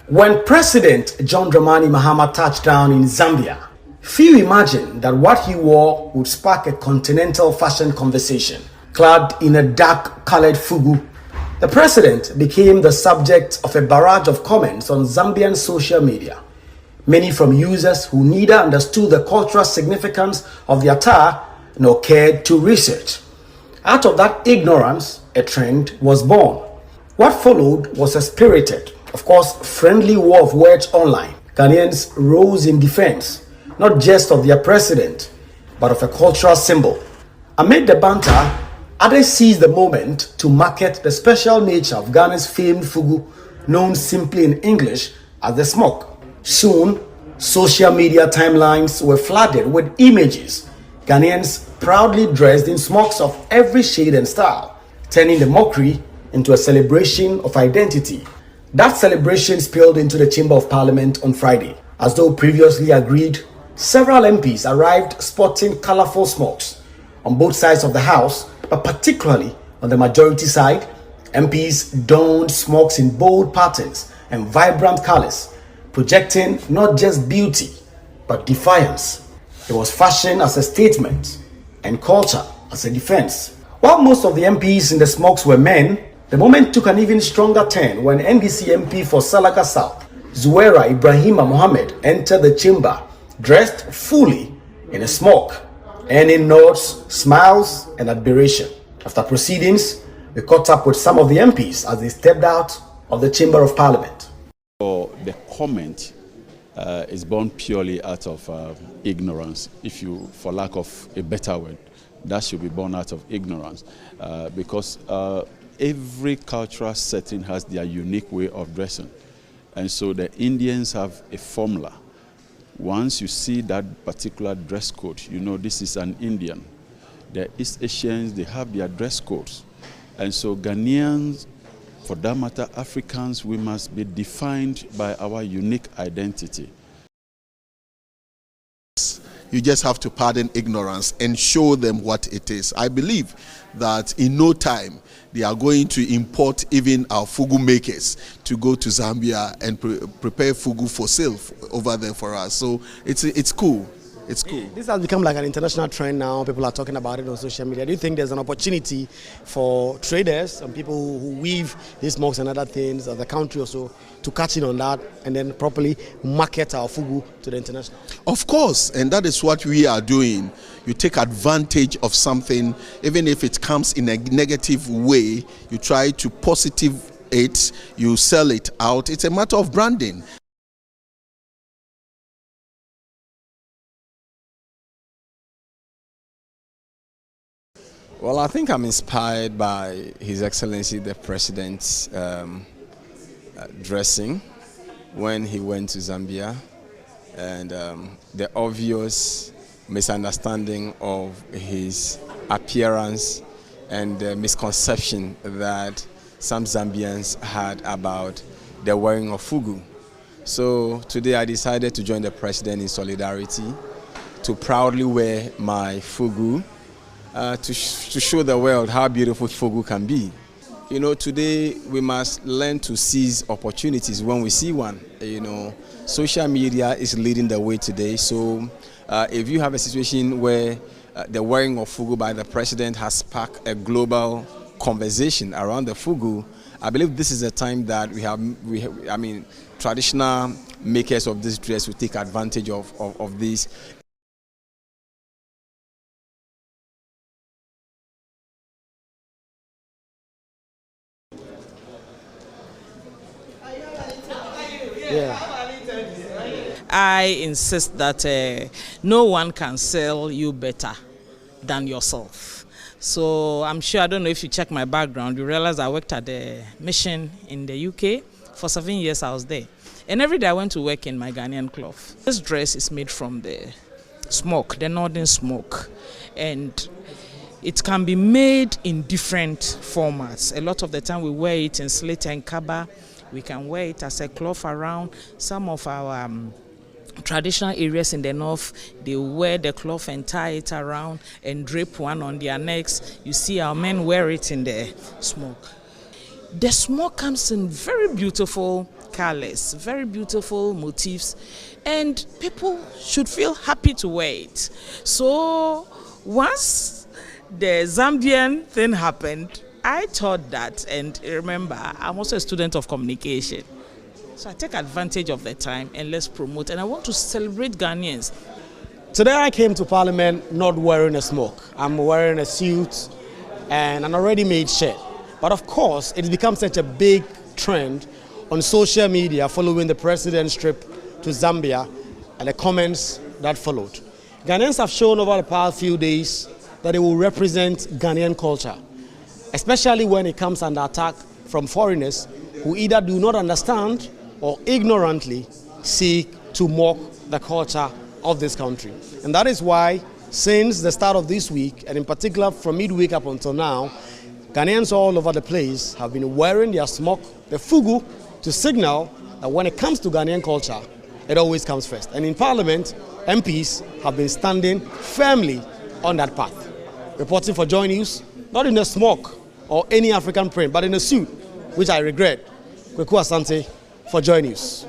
When President John Dramani Mahama touched down in Zambia, few imagined that what he wore would spark a continental fashion conversation. Clad in a dark-colored fugu, the president became the subject of a barrage of comments on Zambian social media, many from users who neither understood the cultural significance of the attire nor cared to research. Out of that ignorance, a trend was born. What followed was a spirited, of course, friendly war of words online. Ghanaians rose in defense, not just of their president, but of a cultural symbol. Amid the banter, others seized the moment to market the special nature of Ghana's famed fugu, known simply in English as the smock. Soon, social media timelines were flooded with images, Ghanaians proudly dressed in smocks of every shade and style, turning the mockery into a celebration of identity. That celebration spilled into the Chamber of Parliament on Friday. As though previously agreed, several MPs arrived sporting colorful smocks on both sides of the House, but particularly on the majority side. MPs donned smocks in bold patterns and vibrant colors, projecting not just beauty, but defiance. It was fashion as a statement and culture as a defense. While most of the MPs in the smocks were men, the moment took an even stronger turn when NDC MP for Salaga South, Zuwaira Ibrahima Mohammed, entered the chamber dressed fully in a smock, earning nods, smiles, and admiration. After proceedings, we caught up with some of the MPs as they stepped out of the Chamber of Parliament. The comment is born purely out of ignorance, for lack of a better word. That should be born out of ignorance, because every cultural setting has their unique way of dressing. And so the Indians have a formula. Once you see that particular dress code, you know this is an Indian. The East Asians, they have their dress codes. And so Ghanaians, for that matter, Africans, we must be defined by our unique identity. You just have to pardon ignorance and show them what it is. I believe that in no time, they are going to import even our fugu makers to go to Zambia and prepare fugu for sale over there for us. So it's cool. It's cool. This has become like an international trend now. People are talking about it on social media. Do you think there's an opportunity for traders and people who weave these smokes and other things of the country also to catch in on that and then properly market our fugu to the international? Of course, and that is what we are doing. You take advantage of something, even if it comes in a negative way, you try to positive it, you sell it out. It's a matter of branding. Well, I think I'm inspired by His Excellency the President's dressing when he went to Zambia, and the obvious misunderstanding of his appearance and the misconception that some Zambians had about the wearing of fugu. So today I decided to join the President in solidarity to proudly wear my fugu, to show the world how beautiful fugu can be. You know, today we must learn to seize opportunities when we see one. You know, social media is leading the way today. So if you have a situation where the wearing of fugu by the president has sparked a global conversation around the fugu, I believe this is a time that I mean, traditional makers of this dress will take advantage of this. I insist that no one can sell you better than yourself. So I'm sure, I don't know if you check my background, you realize I worked at the mission in the UK. For 7 years I was there. And every day I went to work in my Ghanaian cloth. This dress is made from the smoke, the northern smoke. And it can be made in different formats. A lot of the time we wear it in slit and kaba. We can wear it as a cloth around. Some of our traditional areas in the north, they wear the cloth and tie it around and drape one on their necks. You see our men wear it in the smoke. The smoke comes in very beautiful colors, very beautiful motifs, and people should feel happy to wear it. So once the Zambian thing happened, I thought that, and remember, I'm also a student of communication. So I take advantage of the time and let's promote. And I want to celebrate Ghanaians. Today I came to Parliament not wearing a smock. I'm wearing a suit and an already made shirt. But of course, it's become such a big trend on social media following the president's trip to Zambia and the comments that followed. Ghanaians have shown over the past few days that they will represent Ghanaian culture, especially when it comes under attack from foreigners who either do not understand or ignorantly seek to mock the culture of this country. And that is why, since the start of this week, and in particular from midweek up until now, Ghanaians all over the place have been wearing their smock, the Fugu, to signal that when it comes to Ghanaian culture, it always comes first. And in Parliament, MPs have been standing firmly on that path. Reporting for Joy News, not in a smock or any African print, but in a suit, which I regret. Kweku Asante for Joy News.